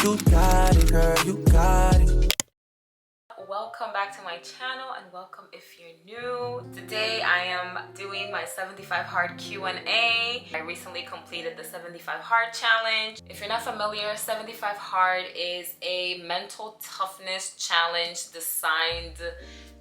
You got it, girl, you got it. Welcome back to my channel and welcome if you're new. Today I am doing my 75 hard Q&A. I recently completed the 75 hard challenge. If you're not familiar, 75 hard is a mental toughness challenge designed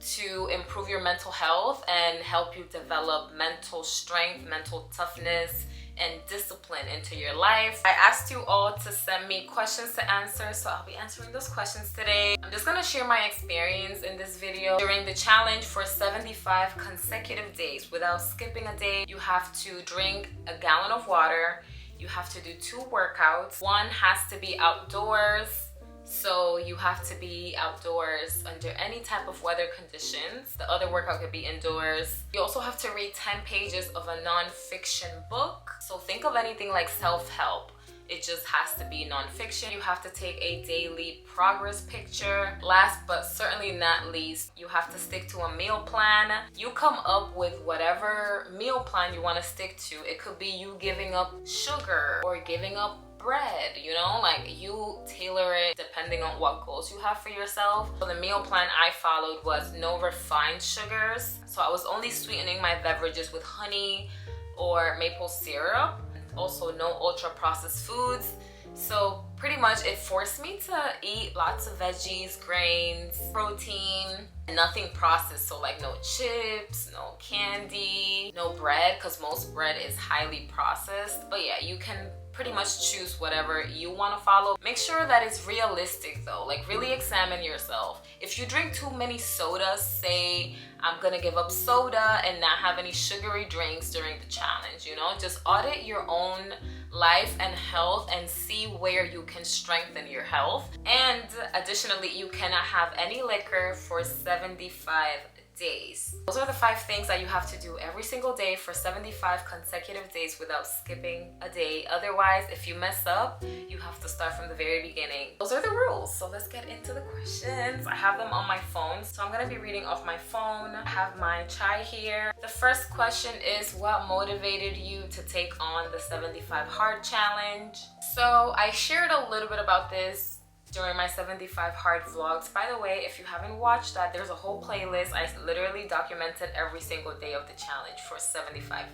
to improve your mental health and help you develop mental strength, mental toughness, and discipline into your life. I asked you all to send me questions to answer, so I'll be answering those questions today. I'm just gonna share my experience in this video. During the challenge for 75 consecutive days without skipping a day, you have to drink a gallon of water, you have to do 2 workouts. One has to be outdoors, so you have to be outdoors under any type of weather conditions. The other workout could be indoors. You also have to read 10 pages of a non-fiction book. So think of anything like self-help. It just has to be non-fiction. You have to take a daily progress picture. Last but certainly not least, you have to stick to a meal plan. You come up with whatever meal plan you want to stick to. It could be you giving up sugar or giving up bread, you know, like you tailor it depending on what goals you have for yourself. So the meal plan I followed was no refined sugars. So I was only sweetening my beverages with honey or maple syrup. Also no ultra processed foods. So pretty much it forced me to eat lots of veggies, grains, protein, nothing processed. So like no chips, no candy, no bread, because most bread is highly processed. But yeah, you can pretty much choose whatever you want to follow. Make sure that it's realistic though, like really examine yourself. If you drink too many sodas, say I'm gonna give up soda and not have any sugary drinks during the challenge, you know, just audit your own life and health and see where you can strengthen your health. And additionally, you cannot have any liquor for 75 days. Those are the 5 things that you have to do every single day for 75 consecutive days without skipping a day. Otherwise, if you mess up, you have to start from the very beginning. Those are the rules. So let's get into the questions. I have them on my phone, so I'm gonna be reading off my phone. I have my chai here. The first question is, what motivated you to take on the 75 hard challenge? So I shared a little bit about this during my 75 hard vlogs. By the way, if you haven't watched that, there's a whole playlist. I literally documented every single day of the challenge for 75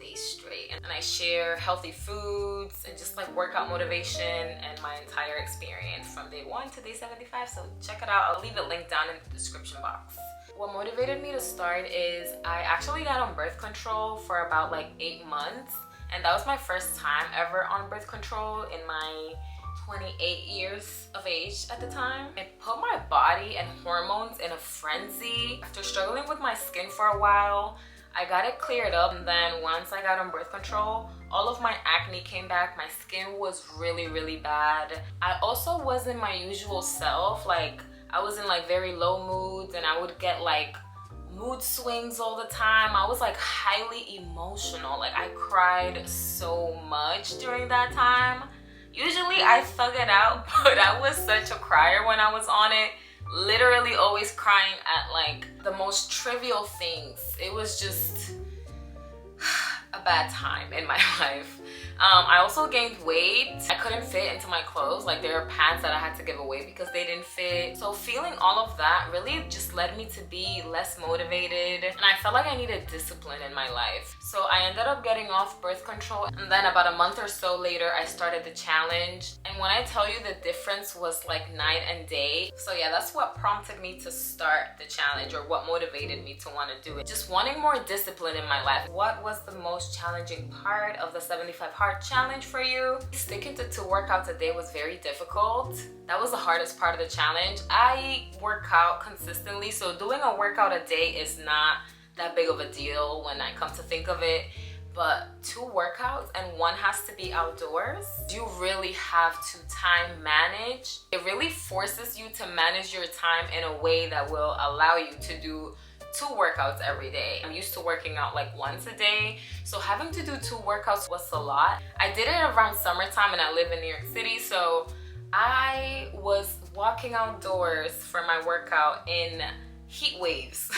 days straight, and I share healthy foods and just like workout motivation and my entire experience from day 1 to day 75. So check it out. I'll leave it linked down in the description box. What motivated me to start is I actually got on birth control for about like 8 months, and that was my first time ever on birth control in my 28 years of age at the time. It put my body and hormones in a frenzy. After struggling with my skin for a while, I got it cleared up, and then once I got on birth control, all of my acne came back. My skin was really bad. I also wasn't my usual self. Like I was in like very low moods, and I would get like mood swings all the time. I was like highly emotional. Like I cried so much during that time. Usually I thug it out, but I was such a crier when I was on it. Literally always crying at like the most trivial things. It was just a bad time in my life. I also gained weight. I couldn't fit into my clothes. Like there are pants that I had to give away because they didn't fit. So feeling all of that really just led me to be less motivated, and I felt like I needed discipline in my life. So I ended up getting off birth control, and then about a month or so later I started the challenge. And when I tell you the difference was like night and day. So yeah, that's what prompted me to start the challenge, or what motivated me to want to do it. Just wanting more discipline in my life. What was the most challenging part of the 75 hard challenge for you? Sticking to 2 workouts a day was very difficult. That was the hardest part of the challenge. I work out consistently, so doing a workout a day is not that big of a deal when I come to think of it. But 2 workouts and one has to be outdoors, you really have to time manage. It really forces you to manage your time in a way that will allow you to do 2 workouts every day. I'm used to working out like once a day, so having to do 2 workouts was a lot. I did it around summertime, and I live in New York City, so I was walking outdoors for my workout in heat waves.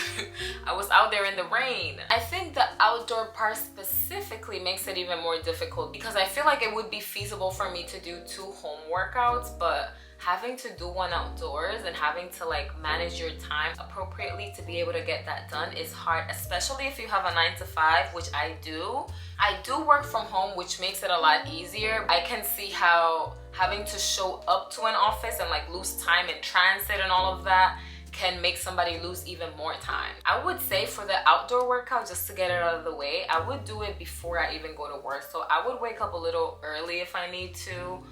I was out there in the rain. I think the outdoor part specifically makes it even more difficult because I feel like it would be feasible for me to do 2 home workouts, but having to do one outdoors and having to like manage your time appropriately to be able to get that done is hard, especially if you have a 9 to 5, which I do. I do work from home, which makes it a lot easier. I can see how having to show up to an office and like lose time in transit and all of that can make somebody lose even more time. I would say for the outdoor workout, just to get it out of the way, I would do it before I even go to work. So I would wake up a little early if I need to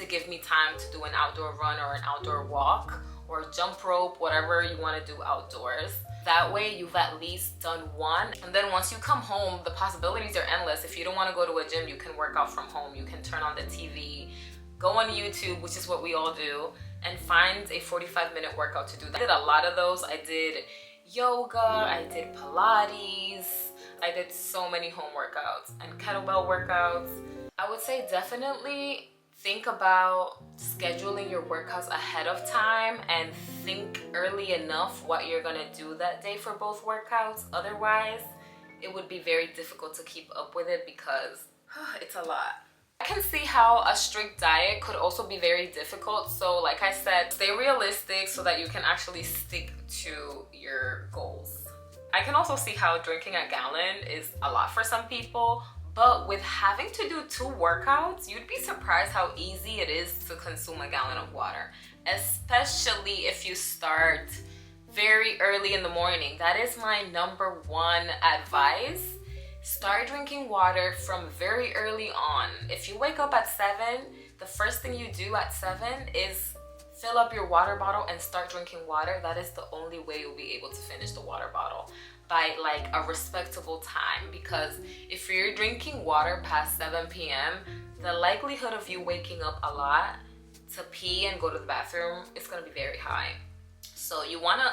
give me time to do an outdoor run or an outdoor walk or jump rope, whatever you want to do outdoors. That way you've at least done one. And then once you come home, the possibilities are endless. If you don't want to go to a gym, you can work out from home. You can turn on the TV, go on YouTube, which is what we all do, and find a 45-minute workout to do that. I did a lot of those. I did yoga, I did Pilates, I did so many home workouts and kettlebell workouts. I would say definitely think about scheduling your workouts ahead of time and think early enough what you're gonna do that day for both workouts. Otherwise, it would be very difficult to keep up with it because it's a lot. I can see how a strict diet could also be very difficult. So like I said, stay realistic so that you can actually stick to your goals. I can also see how drinking a gallon is a lot for some people, but with having to do 2 workouts, you'd be surprised how easy it is to consume a gallon of water, especially if you start very early in the morning. That is my number 1 advice. Start drinking water from very early on. If you wake up at 7, the first thing you do at 7 is fill up your water bottle and start drinking water. That is the only way you'll be able to finish the water bottle by like a respectable time, because if you're drinking water past 7 p.m., the likelihood of you waking up a lot to pee and go to the bathroom is going to be very high. So you want to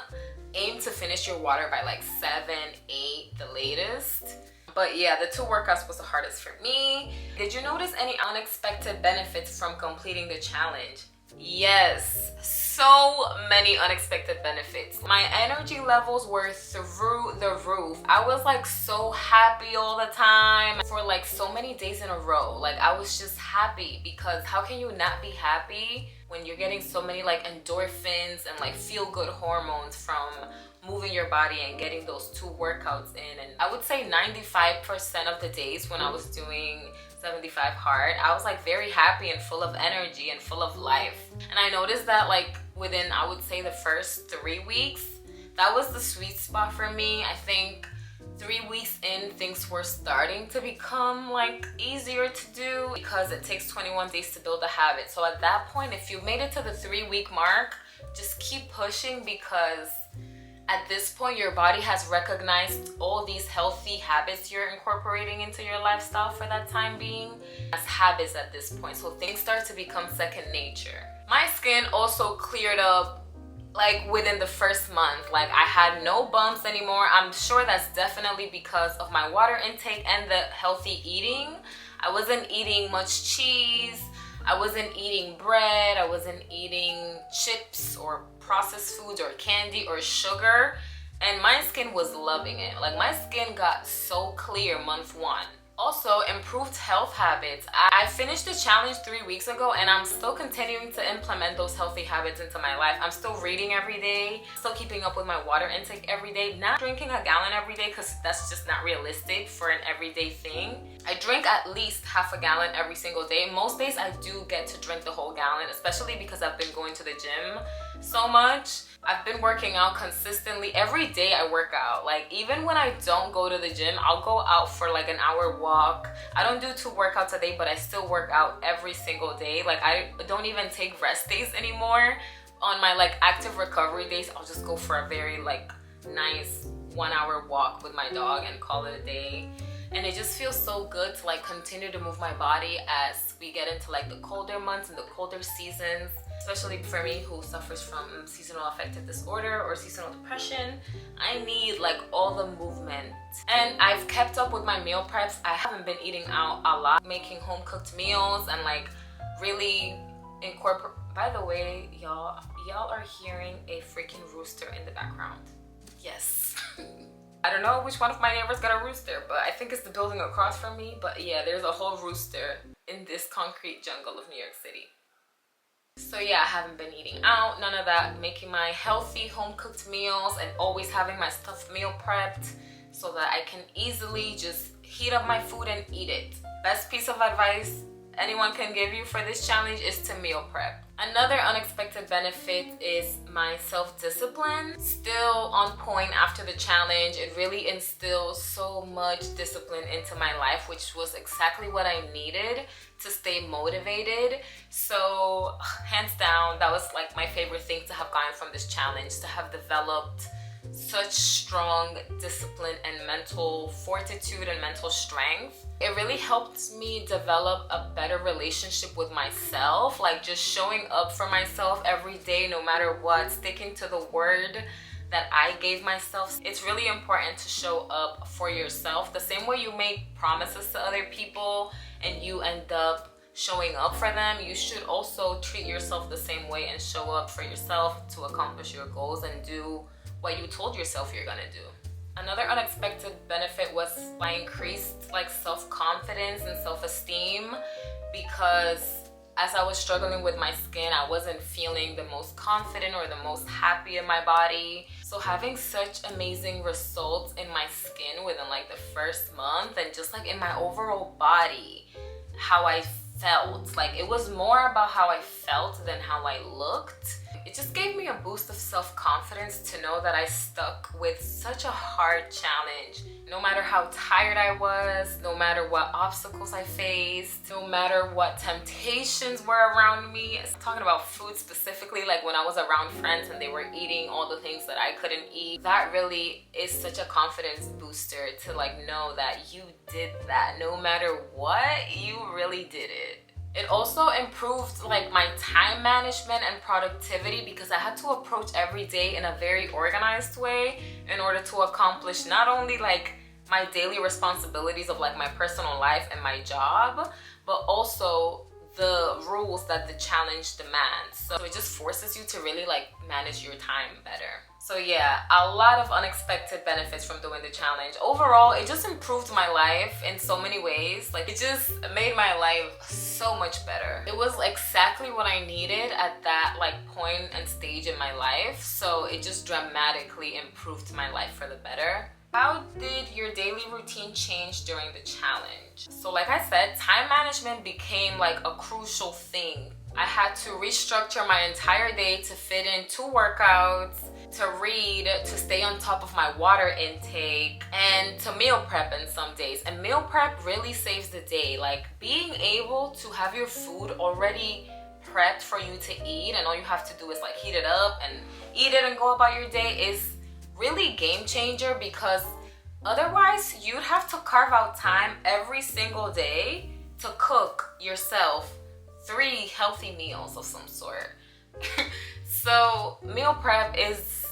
aim to finish your water by like 7, 8, the latest. But yeah, the 2 workouts was the hardest for me. Did you notice any unexpected benefits from completing the challenge? Yes, so many unexpected benefits. My energy levels were through the roof. I was like so happy all the time for like so many days in a row. Like I was just happy, because how can you not be happy when you're getting so many like endorphins and like feel good hormones from moving your body and getting those 2 workouts in? And I would say 95% of the days when I was doing 75 hard, I was like very happy and full of energy and full of life. And I noticed that like within, I would say, the first 3 weeks, that was the sweet spot for me. I think 3 weeks in, things were starting to become like easier to do because it takes 21 days to build a habit. So at that point, if you made it to the 3-week mark, just keep pushing, because at this point, your body has recognized all these healthy habits you're incorporating into your lifestyle for that time being as habits at this point. So things start to become second nature. My skin also cleared up like within the first month. Like I had no bumps anymore. I'm sure that's definitely because of my water intake and the healthy eating. I wasn't eating much cheese. I wasn't eating bread. I wasn't eating chips or processed foods or candy or sugar, and my skin was loving it. Like my skin got so clear month 1. Also, improved health habits. I finished the challenge 3 weeks ago, and I'm still continuing to implement those healthy habits into my life. I'm still reading every day, still keeping up with my water intake every day, not drinking a gallon every day because that's just not realistic for an everyday thing. I drink at least half a gallon every single day. Most days I do get to drink the whole gallon, especially because I've been going to the gym so much. I've been working out consistently. Every day I work out. Like even when I don't go to the gym, I'll go out for like an hour walk. I don't do 2 workouts a day, but I still work out every single day. Like I don't even take rest days anymore. On my like active recovery days, I'll just go for a very like nice 1-hour walk with my dog and call it a day. And it just feels so good to like continue to move my body as we get into like the colder months and the colder seasons. Especially for me who suffers from seasonal affective disorder or seasonal depression, I need like all the movement. And I've kept up with my meal preps. I haven't been eating out a lot, making home cooked meals and like really incorporate. By the way, y'all are hearing a freaking rooster in the background. Yes. I don't know which one of my neighbors got a rooster, but I think it's the building across from me. But yeah, there's a whole rooster in this concrete jungle of New York City. So yeah, I haven't been eating out, none of that, making my healthy home-cooked meals and always having my stuff meal prepped so that I can easily just heat up my food and eat it. Best piece of advice anyone can give you for this challenge is to meal prep. Another unexpected benefit is my self-discipline. Still on point after the challenge. It really instills so much discipline into my life, which was exactly what I needed to stay motivated. So hands down, that was like my favorite thing to have gotten from this challenge, to have developed such strong discipline and mental fortitude and mental strength. It really helped me develop a better relationship with myself, like just showing up for myself every day, no matter what, sticking to the word that I gave myself. It's really important to show up for yourself the same way you make promises to other people and you end up showing up for them. You should also treat yourself the same way and show up for yourself to accomplish your goals and do what you told yourself you're gonna do. Another unexpected benefit was my increased like self-confidence and self-esteem, because as I was struggling with my skin, I wasn't feeling the most confident or the most happy in my body. So having such amazing results in my skin within like the first month, and just like in my overall body, how I felt, like it was more about how I felt than how I looked. It just gave me a boost of self-confidence to know that I stuck with such a hard challenge. No matter how tired I was, no matter what obstacles I faced, no matter what temptations were around me. Talking about food specifically, like when I was around friends and they were eating all the things that I couldn't eat, that really is such a confidence booster to like know that you did that. No matter what, you really did it. It also improved like my time management and productivity, because I had to approach every day in a very organized way in order to accomplish not only like my daily responsibilities of like my personal life and my job, but also the rules that the challenge demands. So it just forces you to really like manage your time better. So yeah, a lot of unexpected benefits from doing the challenge. Overall, it just improved my life in so many ways. Like it just made my life so much better. It was exactly what I needed at that like point and stage in my life. So it just dramatically improved my life for the better. How did your daily routine change during the challenge? So like I said, time management became like a crucial thing. I had to restructure my entire day to fit in 2 workouts, to read, to stay on top of my water intake, and to meal prep in some days. And meal prep really saves the day. Like being able to have your food already prepped for you to eat, and all you have to do is like heat it up and eat it and go about your day, is really game changer, because otherwise you'd have to carve out time every single day to cook yourself 3 healthy meals of some sort. So meal prep is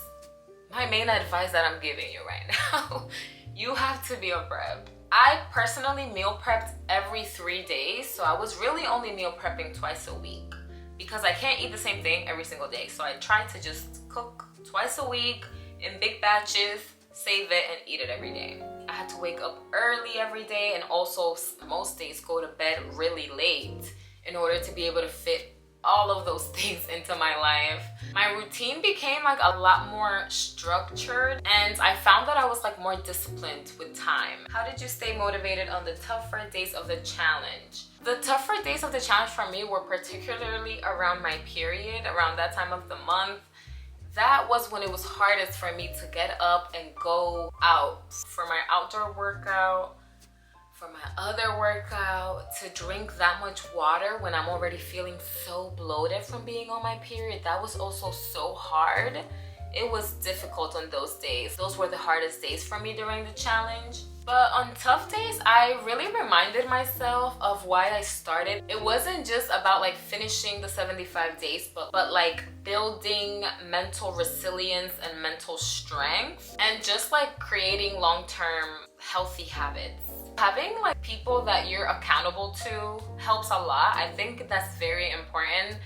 my main advice that I'm giving you right now. You have to meal prep. I personally meal prepped every 3 days, so I was really only meal prepping twice a week, because I can't eat the same thing every single day. So I try to just cook twice a week in big batches, save it, and eat it every day. I had to wake up early every day, and also most days go to bed really late in order to be able to fit all of those things into my life. My routine became like a lot more structured, and I found that I was like more disciplined with time. How did you stay motivated on the tougher days of the challenge? The tougher days of the challenge for me were particularly around my period, around that time of the month. That was when it was hardest for me to get up and go out for my outdoor workout, for my other workout, to drink that much water when I'm already feeling so bloated from being on my period. That was also so hard. It was difficult on those days. Those were the hardest days for me during the challenge. But on tough days, I really reminded myself of why I started. It wasn't just about like finishing the 75 days, but like building mental resilience and mental strength, and just like creating long-term healthy habits. Having like people that you're accountable to helps a lot. I think that's very important.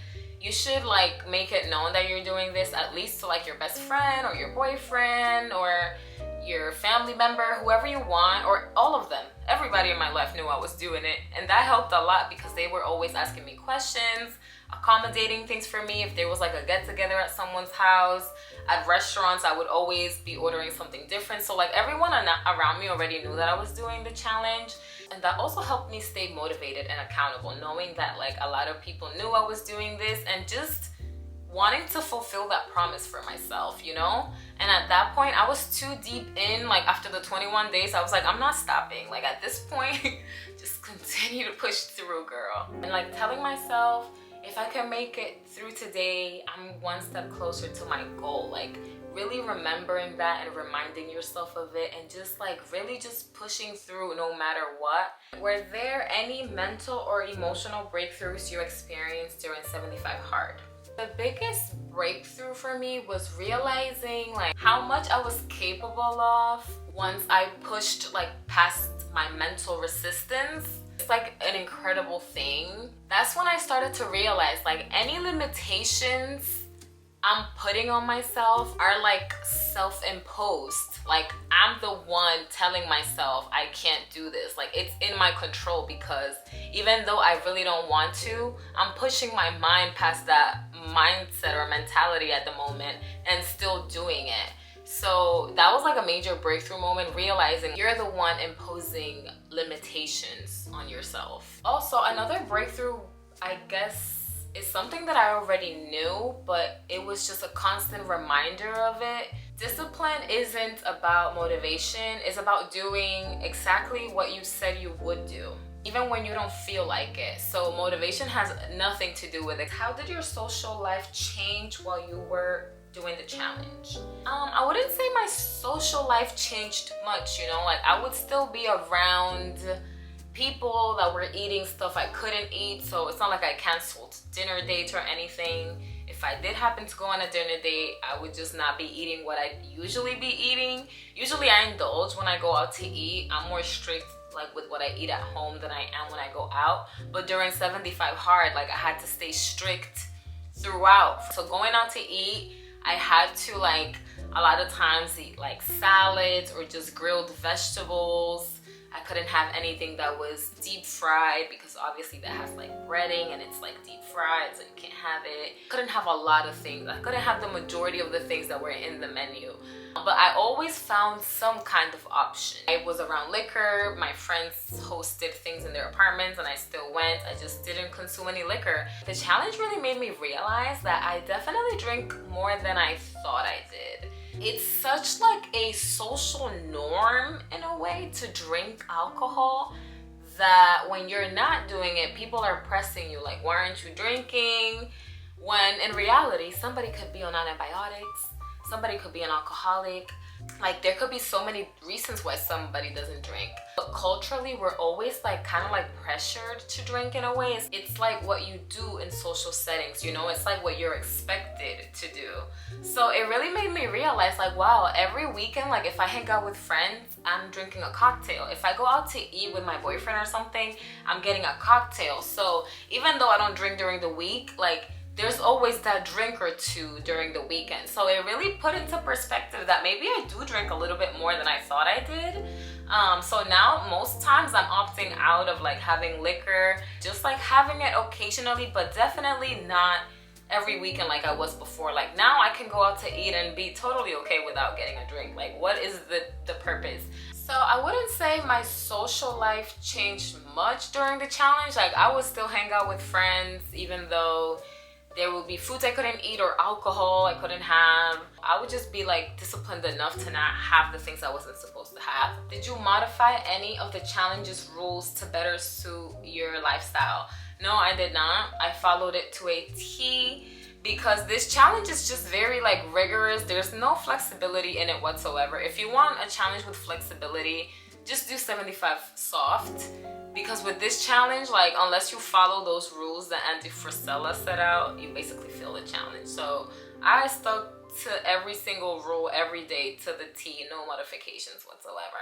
you should like make it known that you're doing this at least to like your best friend or your boyfriend or your family member, whoever you want, or all of them. Everybody in my life knew I was doing it, and that helped a lot because they were always asking me questions, accommodating things for me. If there was like a get-together at someone's house, at restaurants, I would always be ordering something different. So like everyone around me already knew that I was doing the challenge, and that also helped me stay motivated and accountable, knowing that like a lot of people knew I was doing this and just wanting to fulfill that promise for myself, you know? And at that point, I was too deep in, like after the 21 days, I was like, I'm not stopping. Like at this point, just continue to push through, girl. And like telling myself, if I can make it through today, I'm one step closer to my goal. Like really remembering that and reminding yourself of it and just like really just pushing through no matter what. Were there any mental or emotional breakthroughs you experienced during 75 Hard? The biggest breakthrough for me was realizing like how much I was capable of once I pushed like past my mental resistance. It's like an incredible thing. That's when I started to realize like any limitations I'm putting on myself are like self-imposed. Like I'm the one telling myself I can't do this. Like it's in my control because even though I really don't want to, I'm pushing my mind past that mindset or mentality at the moment and still doing it. So that was like a major breakthrough moment, realizing you're the one imposing limitations on yourself. Also, another breakthrough, I guess, is something that I already knew, but it was just a constant reminder of it. Discipline isn't about motivation, it's about doing exactly what you said you would do, even when you don't feel like it. So motivation has nothing to do with it. How did your social life change while you were doing the challenge? I wouldn't say my social life changed much, you know, like I would still be around people that were eating stuff I couldn't eat, so it's not like I canceled dinner dates or anything. If I did happen to go on a dinner date, I would just not be eating what I'd usually be eating. Usually I indulge when I go out to eat. I'm more strict like with what I eat at home than I am when I go out. But during 75 Hard, like I had to stay strict throughout. So going out to eat, I had to like a lot of times eat like salads or just grilled vegetables. I couldn't have anything that was deep fried because obviously that has like breading and it's like deep fried, so you can't have it. Couldn't have a lot of things. I couldn't have the majority of the things that were in the menu. But I always found some kind of option. I was around liquor, my friends hosted things in their apartments and I still went. I just didn't consume any liquor. The challenge really made me realize that I definitely drink more than I thought I did. It's such like a social norm in a way to drink alcohol that when you're not doing it, people are pressing you like, why aren't you drinking? When in reality, somebody could be on antibiotics, somebody could be an alcoholic. Like there could be so many reasons why somebody doesn't drink. But culturally, we're always like kind of like pressured to drink in a way. It's like what you do in social settings, you know? It's like what you're expected to do. So it really made me realize like, wow, every weekend, like if I hang out with friends, I'm drinking a cocktail. If I go out to eat with my boyfriend or something, I'm getting a cocktail. So even though I don't drink during the week, like there's always that drink or two during the weekend. So it really put into perspective that maybe I do drink a little bit more than I thought I did. So now most times I'm opting out of like having liquor, just like having it occasionally, but definitely not every weekend like I was before. Like now I can go out to eat and be totally okay without getting a drink. Like what is the purpose? So I wouldn't say my social life changed much during the challenge. Like I would still hang out with friends even though there would be foods I couldn't eat or alcohol I couldn't have. I would just be like disciplined enough to not have the things I wasn't supposed to have. Did you modify any of the challenge's rules to better suit your lifestyle? No, I did not. I followed it to a T because this challenge is just very like rigorous. There's no flexibility in it whatsoever. If you want a challenge with flexibility, just do 75 soft. Because with this challenge, like unless you follow those rules that Andy Frisella set out, you basically fail the challenge. So I stuck to every single rule every day to the T, no modifications whatsoever.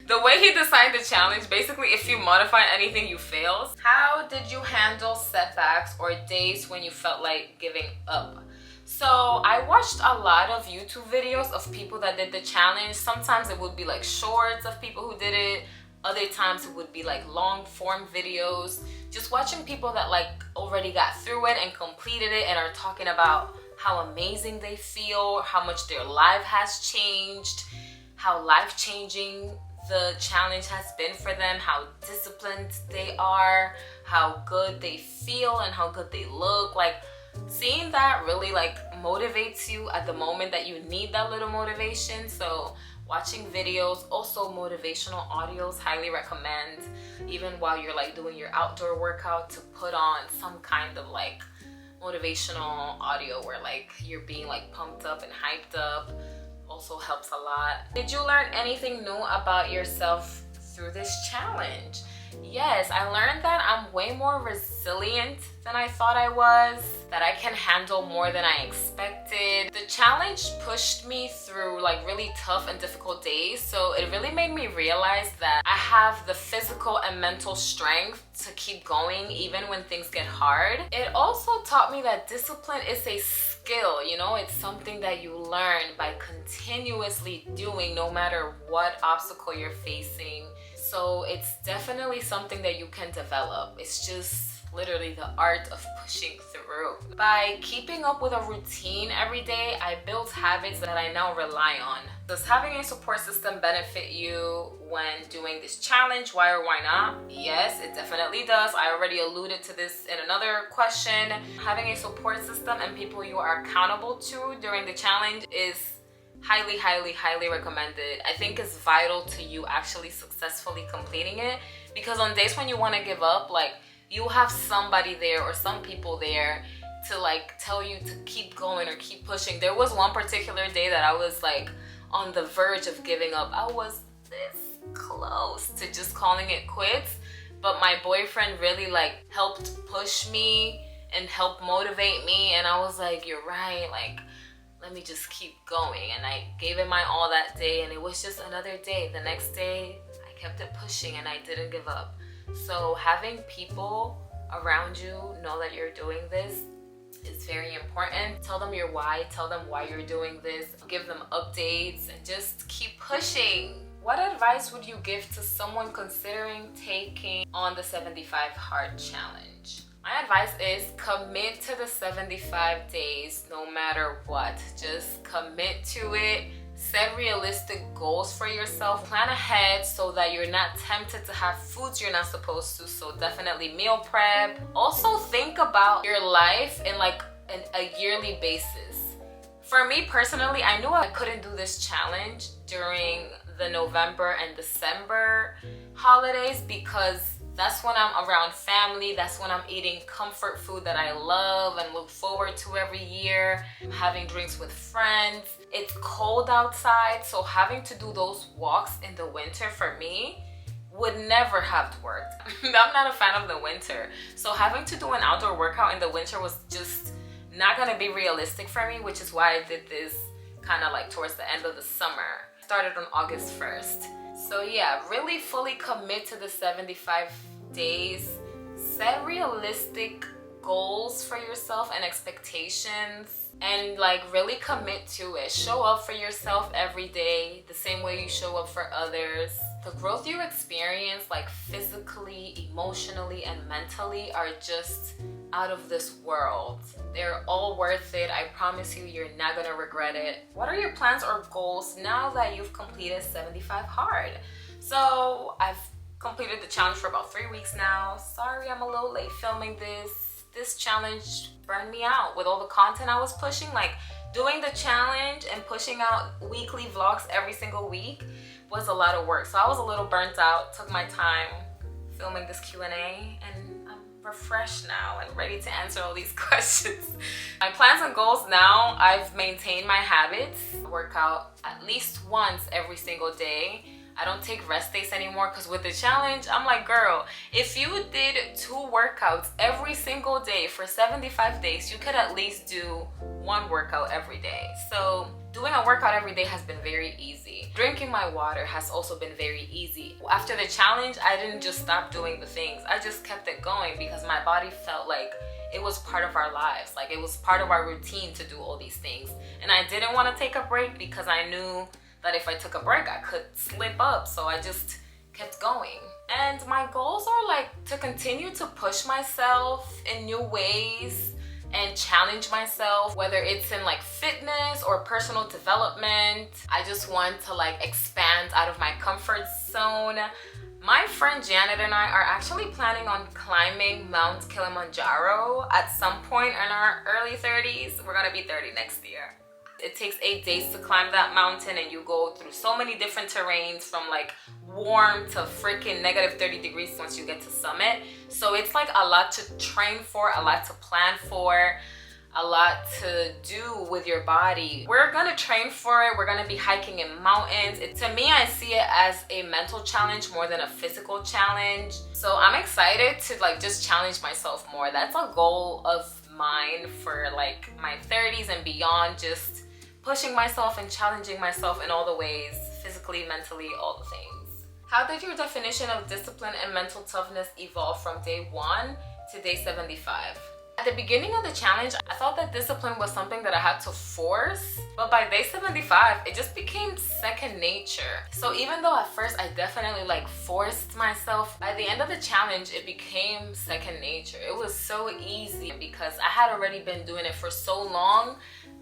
The way he designed the challenge, basically if you modify anything, you fail. How did you handle setbacks or days when you felt like giving up? So I watched a lot of YouTube videos of people that did the challenge. Sometimes it would be like shorts of people who did it. Other times it would be like long form videos. Just watching people that like already got through it and completed it and are talking about how amazing they feel, how much their life has changed, how life-changing the challenge has been for them, how disciplined they are, how good they feel and how good they look. Like seeing that really like motivates you at the moment that you need that little motivation. So watching videos, also motivational audios, highly recommend. Even while you're like doing your outdoor workout, to put on some kind of like motivational audio where like you're being like pumped up and hyped up, also helps a lot. Did you learn anything new about yourself through this challenge? Yes, I learned that I'm way more resilient than I thought I was, that I can handle more than I expected. The challenge pushed me through like really tough and difficult days, so it really made me realize that I have the physical and mental strength to keep going even when things get hard. It also taught me that discipline is a skill, you know, it's something that you learn by continuously doing no matter what obstacle you're facing. So it's definitely something that you can develop. It's just literally the art of pushing through. By keeping up with a routine every day, I built habits that I now rely on. Does having a support system benefit you when doing this challenge? Why or why not? Yes, it definitely does. I already alluded to this in another question. Having a support system and people you are accountable to during the challenge is highly recommended. I think it's vital to you actually successfully completing it, because on days when you want to give up, like you have somebody there or some people there to like tell you to keep going or keep pushing. There was one particular day that I was like on the verge of giving up. I was this close to just calling it quits, but my boyfriend really like helped push me and help motivate me, and I was like, you're right, like let me just keep going. And I gave it my all that day, and it was just another day. The next day I kept it pushing and I didn't give up. So having people around you know that you're doing this is very important. Tell them your why, tell them why you're doing this, give them updates, and just keep pushing. What advice would you give to someone considering taking on the 75 Hard Challenge? My advice is commit to the 75 days no matter what. Just commit to it. Set realistic goals for yourself. Plan ahead so that you're not tempted to have foods you're not supposed to. So definitely meal prep. Also think about your life in like a yearly basis. For me personally, I knew I couldn't do this challenge during the November and December holidays because that's when I'm around family. That's when I'm eating comfort food that I love and look forward to every year. I'm having drinks with friends. It's cold outside, so having to do those walks in the winter for me would never have worked. I'm not a fan of the winter. So having to do an outdoor workout in the winter was just not gonna be realistic for me, which is why I did this kind of like towards the end of the summer. Started on August 1st. So yeah, really fully commit to the 75 days. Set realistic goals for yourself and expectations, and like really commit to it. Show up for yourself every day the same way you show up for others. The growth you experience like physically, emotionally, and mentally are just out of this world. They're all worth it. I promise you, you're not gonna regret it. What are your plans or goals now that you've completed 75 Hard? So I've completed the challenge for about 3 weeks now. Sorry, I'm a little late filming this. This challenge burned me out with all the content I was pushing. Like doing the challenge and pushing out weekly vlogs every single week was a lot of work. So I was a little burnt out. Took my time filming this Q&A, and I'm refreshed now and ready to answer all these questions. My plans and goals now, I've maintained my habits. I work out at least once every single day. I don't take rest days anymore, because with the challenge, I'm like, girl, if you did 2 workouts every single day for 75 days, you could at least do 1 workout every day. So doing a workout every day has been very easy. Drinking my water has also been very easy. After the challenge, I didn't just stop doing the things. I just kept it going because my body felt like it was part of our lives. Like it was part of our routine to do all these things. And I didn't want to take a break because I knew that if I took a break, I could slip up. So I just kept going. And my goals are like to continue to push myself in new ways and challenge myself, whether it's in like fitness or personal development. I just want to like expand out of my comfort zone. My friend Janet and I are actually planning on climbing Mount Kilimanjaro at some point in our early 30s. We're gonna be 30 next year. It takes 8 days to climb that mountain, and you go through so many different terrains, from like warm to freaking negative 30 degrees once you get to summit. So it's like a lot to train for, a lot to plan for, a lot to do with your body. We're gonna train for it. We're gonna be hiking in mountains. To me, I see it as a mental challenge more than a physical challenge. So I'm excited to like just challenge myself more. That's a goal of mine for like my 30s and beyond, just pushing myself and challenging myself in all the ways, physically, mentally, all the things. How did your definition of discipline and mental toughness evolve from day 1 to day 75? At the beginning of the challenge, I thought that discipline was something that I had to force, but by day 75, it just became second nature. So even though at first I definitely like forced myself, by the end of the challenge, it became second nature. It was so easy because I had already been doing it for so long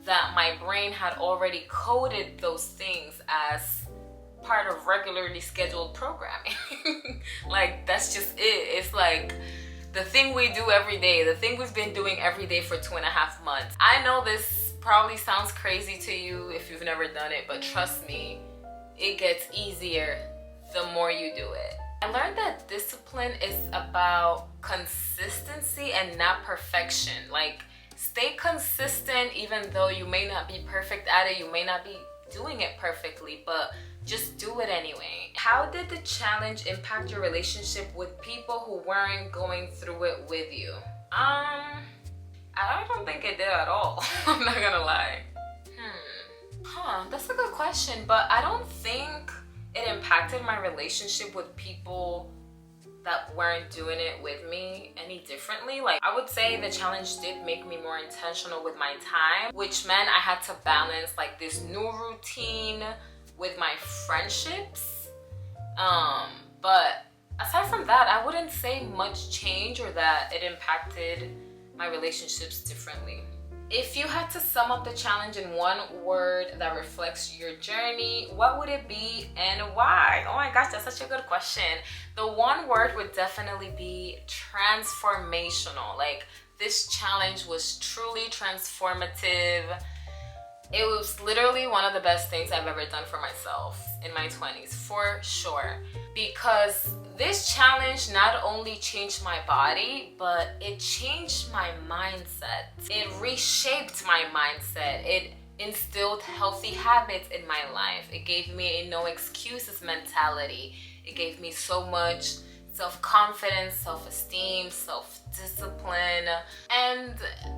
that my brain had already coded those things as part of regularly scheduled programming. Like that's just it. It's like the thing we do every day, the thing we've been doing every day for 2.5 months. I know this probably sounds crazy to you if you've never done it, but trust me, it gets easier the more you do it. I learned that discipline is about consistency and not perfection. Like, stay consistent even though you may not be perfect at it, you may not be doing it perfectly, but just do it anyway. How did the challenge impact your relationship with people who weren't going through it with you? I don't think it did at all. I'm not gonna lie. That's a good question, but I don't think it impacted my relationship with people that weren't doing it with me any differently. Like, I would say the challenge did make me more intentional with my time, which meant I had to balance like this new routine with my friendships. But aside from that, I wouldn't say much change or that it impacted my relationships differently. If you had to sum up the challenge in one word that reflects your journey, what would it be and why? Oh my gosh, that's such a good question. The one word would definitely be transformational. Like, this challenge was truly transformative. It was literally one of the best things I've ever done for myself in my 20s, for sure. Because this challenge not only changed my body, but it changed my mindset. It reshaped my mindset. It instilled healthy habits in my life. It gave me a no excuses mentality. It gave me so much self-confidence, self-esteem, self-discipline, and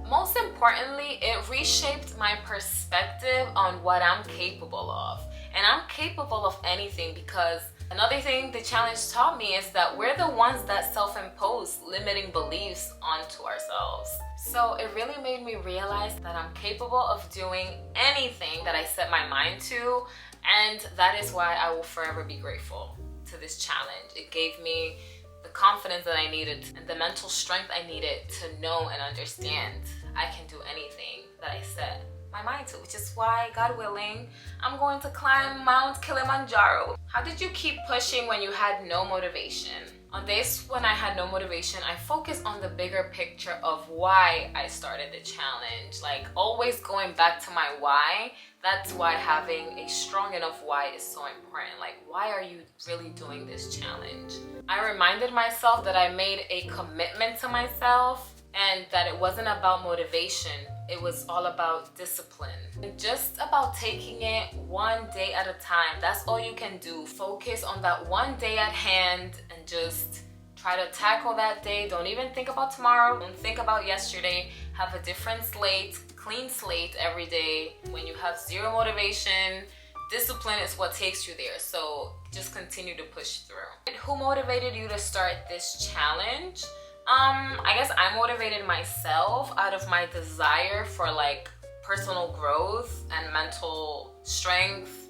most importantly, it reshaped my perspective on what I'm capable of. And I'm capable of anything, because another thing the challenge taught me is that we're the ones that self-impose limiting beliefs onto ourselves. So it really made me realize that I'm capable of doing anything that I set my mind to, and that is why I will forever be grateful to this challenge. It gave me the confidence that I needed and the mental strength I needed to know and understand I can do anything that I set my mind to, which is why, God willing, I'm going to climb Mount Kilimanjaro. How did you keep pushing when you had no motivation? On days when I had no motivation, I focused on the bigger picture of why I started the challenge. Like, always going back to my why. That's why having a strong enough why is so important. Like, why are you really doing this challenge? I reminded myself that I made a commitment to myself, and that it wasn't about motivation, it was all about discipline. And just about taking it one day at a time. That's all you can do. Focus on that one day at hand and just try to tackle that day. Don't even think about tomorrow. Don't think about yesterday. Have a different slate, clean slate every day. When you have zero motivation, discipline is what takes you there. So just continue to push through. Who motivated you to start this challenge? I guess I motivated myself out of my desire for like personal growth and mental strength,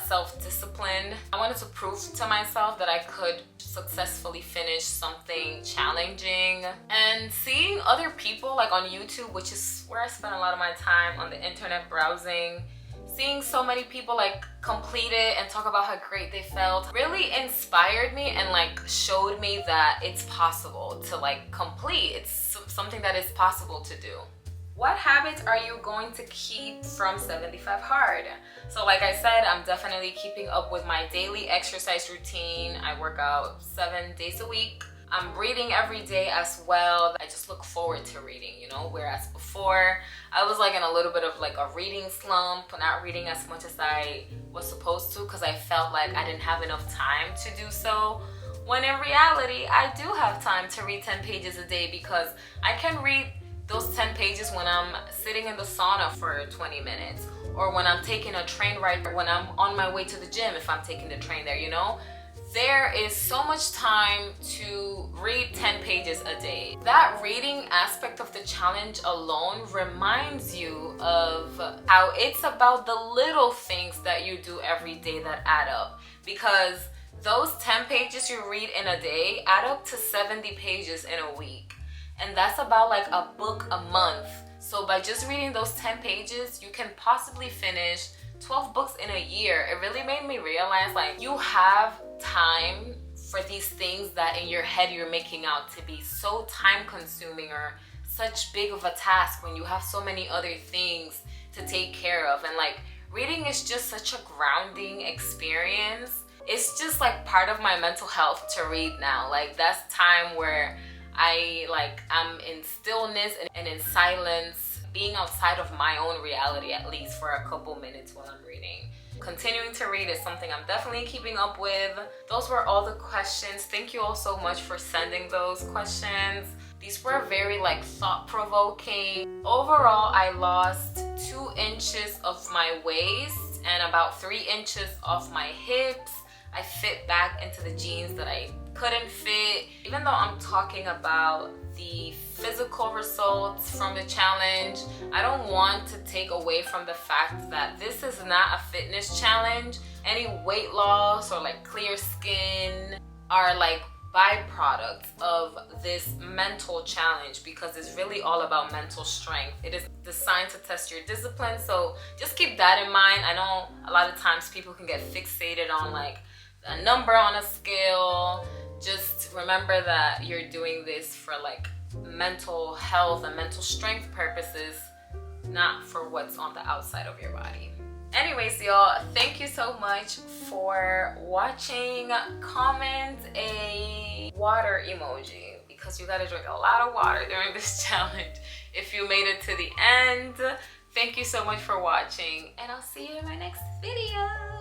self-discipline. I wanted to prove to myself that I could successfully finish something challenging. And seeing other people like on YouTube, which is where I spend a lot of my time on the internet browsing, seeing so many people like complete it and talk about how great they felt really inspired me and like showed me that it's possible to like complete. It's something that is possible to do. What habits are you going to keep from 75 Hard? So like I said, I'm definitely keeping up with my daily exercise routine. I work out 7 days a week. I'm reading every day as well. I just look forward to reading, you know, whereas before I was like in a little bit of like a reading slump, not reading as much as I was supposed to because I felt like I didn't have enough time to do so. When in reality, I do have time to read 10 pages a day because I can read those 10 pages when I'm sitting in the sauna for 20 minutes or when I'm taking a train ride, or when I'm on my way to the gym if I'm taking the train there, you know? There is so much time to read 10 pages a day. That reading aspect of the challenge alone reminds you of how it's about the little things that you do every day that add up. Because those 10 pages you read in a day add up to 70 pages in a week. And that's about like a book a month. So by just reading those 10 pages, you can possibly finish 12 books in a year. It really made me realize like you have time for these things that in your head you're making out to be so time consuming or such big of a task when you have so many other things to take care of. And like reading is just such a grounding experience. It's just like part of my mental health to read now. Like that's time where I'm in stillness and in silence, being outside of my own reality at least for a couple minutes while I'm reading. Continuing to read is something I'm definitely keeping up with. Those were all the questions. Thank you all so much for sending those questions. These were very like thought-provoking. Overall, I lost 2 inches of my waist and about 3 inches off my hips. I fit back into the jeans that I couldn't fit. Even though I'm talking about the physical results from the challenge, I don't want to take away from the fact that this is not a fitness challenge. Any weight loss or like clear skin are like byproducts of this mental challenge because it's really all about mental strength. It is designed to test your discipline, so just keep that in mind. I know a lot of times people can get fixated on like a number on a scale. Just remember that you're doing this for like mental health and mental strength purposes, not for what's on the outside of your body. Anyways, y'all, thank you so much for watching. Comment a water emoji because you gotta drink a lot of water during this challenge if you made it to the end. Thank you so much for watching, and I'll see you in my next video.